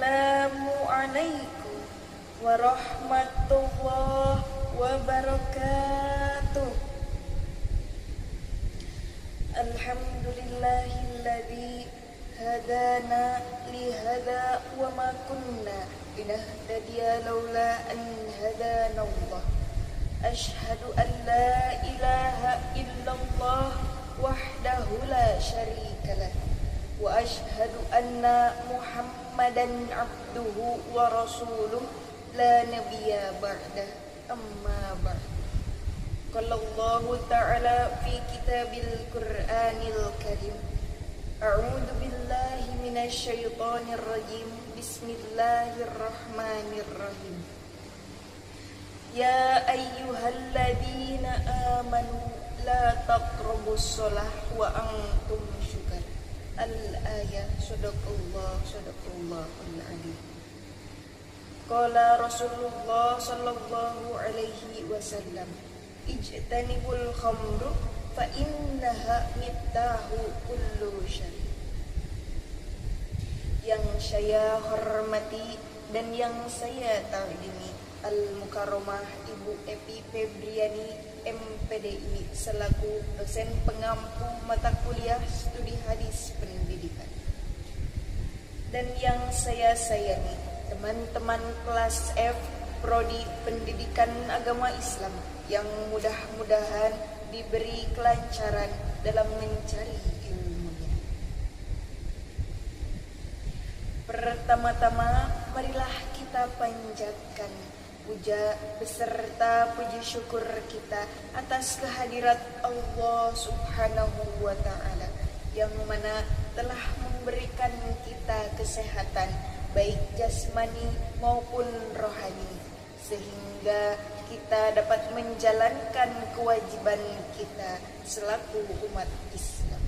Assalamualaikum warahmatullahi wabarakatuh. Alhamdulillahilladzi hadana lihada wa ma kunna linahtadiya laula an hadanallah. Asyhadu an la ilaha illallah wahdahu la syarikalah wa asyhadu anna Muhammadan abduhu wa rasuluh la nabiyya ba'dah. Amma ba'd. Qala Allah ta'ala fi kitabil Qur'anil Karim. A'udzu billahi minasy syaithanir rajim. Bismillahirrahmanirrahim. Ya ayyuhalladzina amanu la taqrabus shalah wa antum syukar. Al-ayah. Sadaqallahul adzim. Qala Rasulullah sallallahu alaihi wasallam, ijtanibul khamru fa innaha miftahu kullu syarr. Yang saya hormati dan yang saya takdimi Al-Mukarramah Ibu Epi Febriani MPDI selaku dosen pengampu mata kuliah studi hadis pendidikan. Dan yang saya sayangi teman-teman kelas F Prodi Pendidikan Agama Islam yang mudah-mudahan diberi kelancaran dalam mencari ilmunya. Pertama-tama marilah kita panjatkan puja beserta puji syukur kita atas kehadirat Allah Subhanahu wa Ta'ala yang mana telah memberikan kita kesehatan baik jasmani maupun rohani sehingga kita dapat menjalankan kewajiban kita selaku umat Islam.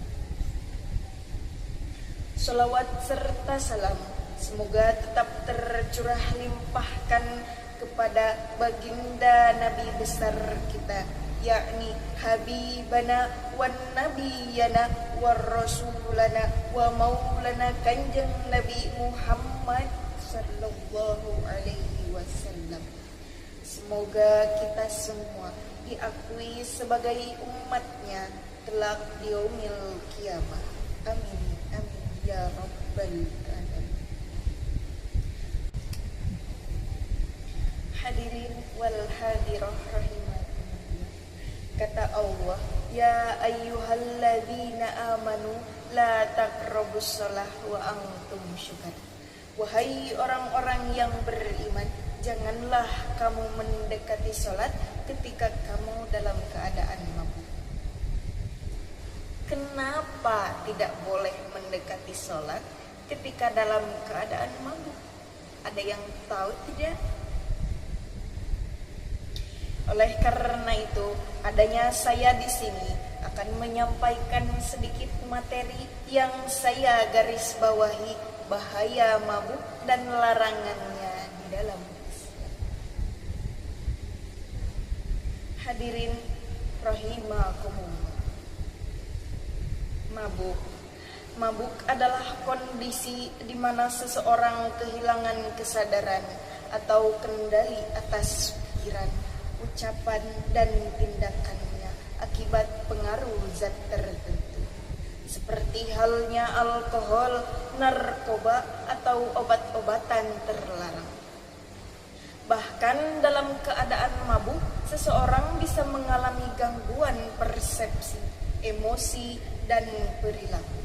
Shalawat serta salam semoga tetap tercurah limpahkan kepada baginda Nabi besar kita, yakni Habibana wan Nabiyana war Rasulana wa Maulana Kanjeng Nabi Muhammad sallallahu alaihi wasallam. Semoga kita semua diakui sebagai umatnya kelak di yaumil kiamah. Amin amin ya rabbal alamin. Hadirin wal hadirah rahimakumullah. Kata Allah, ya ayyuhalladzina amanu la taqrabus shalah wa antum syukar. Wahai orang-orang yang beriman, janganlah kamu mendekati salat ketika kamu dalam keadaan mabuk. Kenapa tidak boleh mendekati salat ketika dalam keadaan mabuk? Ada yang tahu tidak? Oleh karena itu, adanya saya di sini akan menyampaikan sedikit materi yang saya garis bawahi bahaya mabuk dan larangannya di dalam Islam. Hadirin rahimakumullah. Mabuk adalah kondisi di mana seseorang kehilangan kesadaran atau kendali atas pikiran, ucapan dan tindakannya akibat pengaruh zat tertentu seperti halnya alkohol, narkoba atau obat-obatan terlarang. Bahkan dalam keadaan mabuk, seseorang bisa mengalami gangguan persepsi, emosi dan perilaku.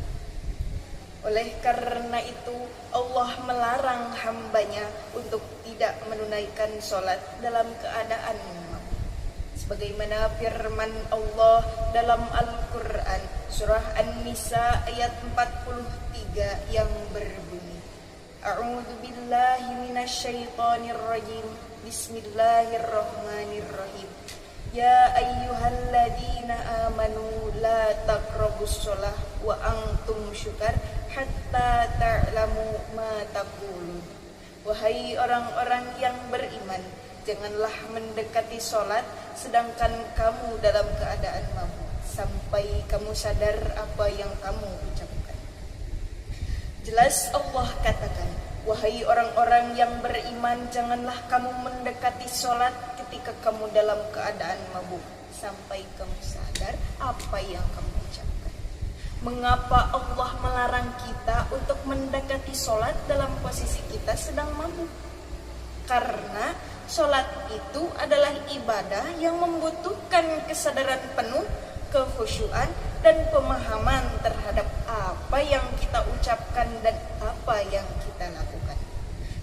Oleh karena itu, Allah melarang hambanya untuk tidak menunaikan sholat dalam keadaan mabuk. Sebagaimana firman Allah dalam Al-Quran, surah An-Nisa ayat 43 yang berbunyi, A'udzu billahi minasyaitonir rajim. Bismillahirrahmanirrahim. Ya ayyuhalladzina amanu la taqrabus shalah wa antum syukar hatta ta'lamu ma taqulun. Wahai orang-orang yang beriman, janganlah mendekati sholat sedangkan kamu dalam keadaan mabuk sampai kamu sadar apa yang kamu ucapkan. Jelas Allah katakan, Wahai orang-orang yang beriman, janganlah kamu mendekati sholat ketika kamu dalam keadaan mabuk, sampai kamu sadar apa yang kamu ucapkan. Mengapa Allah melarang kita untuk mendekati sholat dalam posisi kita sedang mabuk? Karena sholat itu adalah ibadah yang membutuhkan kesadaran penuh, kekhusyuan, dan pemahaman terhadap apa yang kita ucapkan dan apa yang kita lakukan.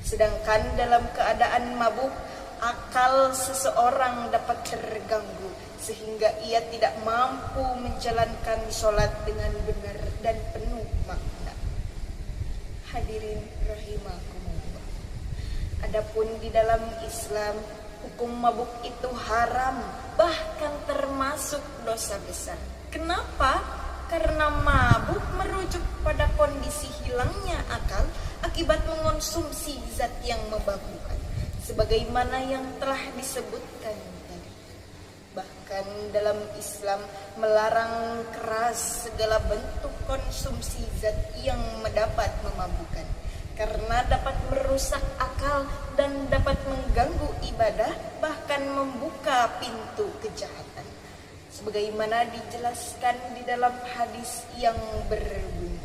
Sedangkan dalam keadaan mabuk, akal seseorang dapat terganggu sehingga ia tidak mampu menjalankan sholat dengan benar dan penuh makna. Hadirin rahimakumullah. Adapun di dalam Islam, hukum mabuk itu haram, bahkan termasuk dosa besar. Kenapa? Karena mabuk merujuk pada kondisi hilangnya akal akibat mengonsumsi zat yang memabukkan, sebagaimana yang telah disebutkan tadi. Bahkan dalam Islam melarang keras segala bentuk konsumsi zat yang mendapat memabukkan, karena dapat merusak akal dan dapat mengganggu ibadah, bahkan membuka pintu kejahatan. Sebagaimana dijelaskan di dalam hadis yang berbunyi,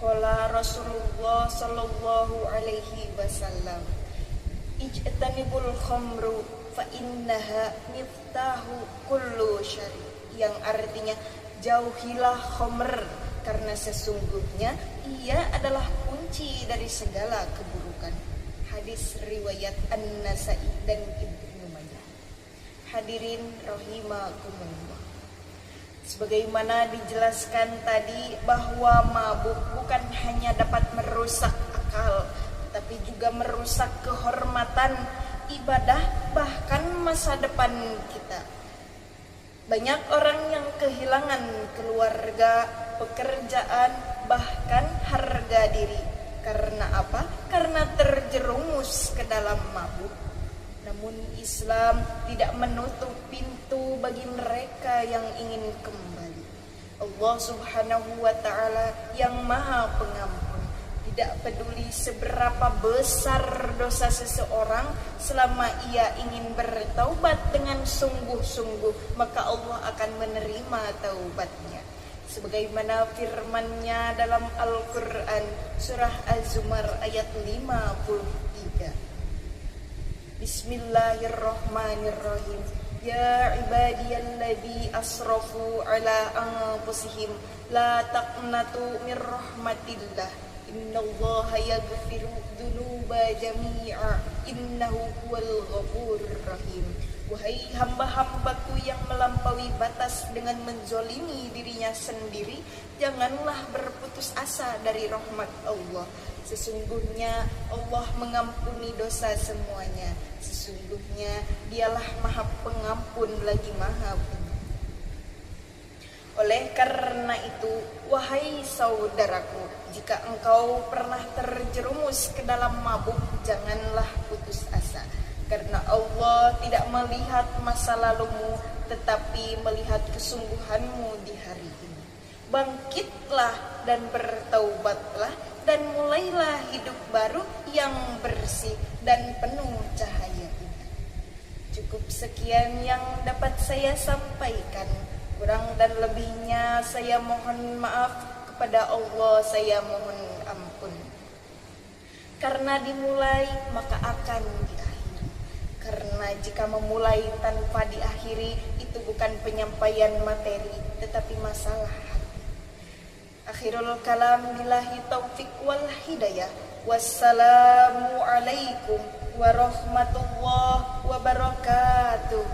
qala Rasulullah sallallahu alaihi wasallam, ijtanibul khamru fa innaha miftahu kullu syarri, yang artinya jauhilah khamr karena sesungguhnya ia adalah kunci dari segala keburukan. Hadis riwayat An-Nasa'i dan Ibnu Majah. Hadirin rahimakumullah. Sebagaimana dijelaskan tadi bahwa mabuk bukan hanya dapat merusak akal, tapi juga merusak kehormatan ibadah, bahkan masa depan kita. Banyak orang yang kehilangan keluarga, pekerjaan, bahkan harga diri. Karena apa? Karena terjerumus ke dalam mabuk. Namun Islam tidak menutup pintu bagi mereka yang ingin kembali. Allah Subhanahu wa ta'ala yang Maha Pengampun, tidak peduli seberapa besar dosa seseorang, selama ia ingin bertaubat dengan sungguh-sungguh, maka Allah akan menerima taubatnya. Sebagaimana firman-Nya dalam Al-Quran surah Az-Zumar ayat 53. Bismillahirrahmanirrahim. Ya ibadiyalladzi asrafu ala anfusihim la taqnatu mir rahmatillah innallaha yaghfiru dzunuba jami'a innahu huwal ghafurur rahim. Wahai hamba-hambaku yang melampaui batas dengan menzolimi dirinya sendiri, janganlah berputus asa dari rahmat Allah. Sesungguhnya Allah mengampuni dosa semuanya. Sesungguhnya Dialah Maha Pengampun lagi Maha Penyayang. Oleh karena itu, wahai saudaraku, jika engkau pernah terjerumus ke dalam mabuk, janganlah putus asa. Karena Allah tidak melihat masa lalumu, tetapi melihat kesungguhanmu di hari ini. Bangkitlah dan bertaubatlah, dan mulailah hidup baru yang bersih dan penuh cahaya ini. Cukup sekian yang dapat saya sampaikan. Kurang dan lebihnya saya mohon maaf kepada Allah, saya mohon ampun. Karena dimulai maka akan diakhiri. Karena jika memulai tanpa diakhiri, itu bukan penyampaian materi, tetapi masalah hati. Akhirul kalam billahi taufiq wal hidayah. Wassalamu alaikum warahmatullahi wabarakatuh.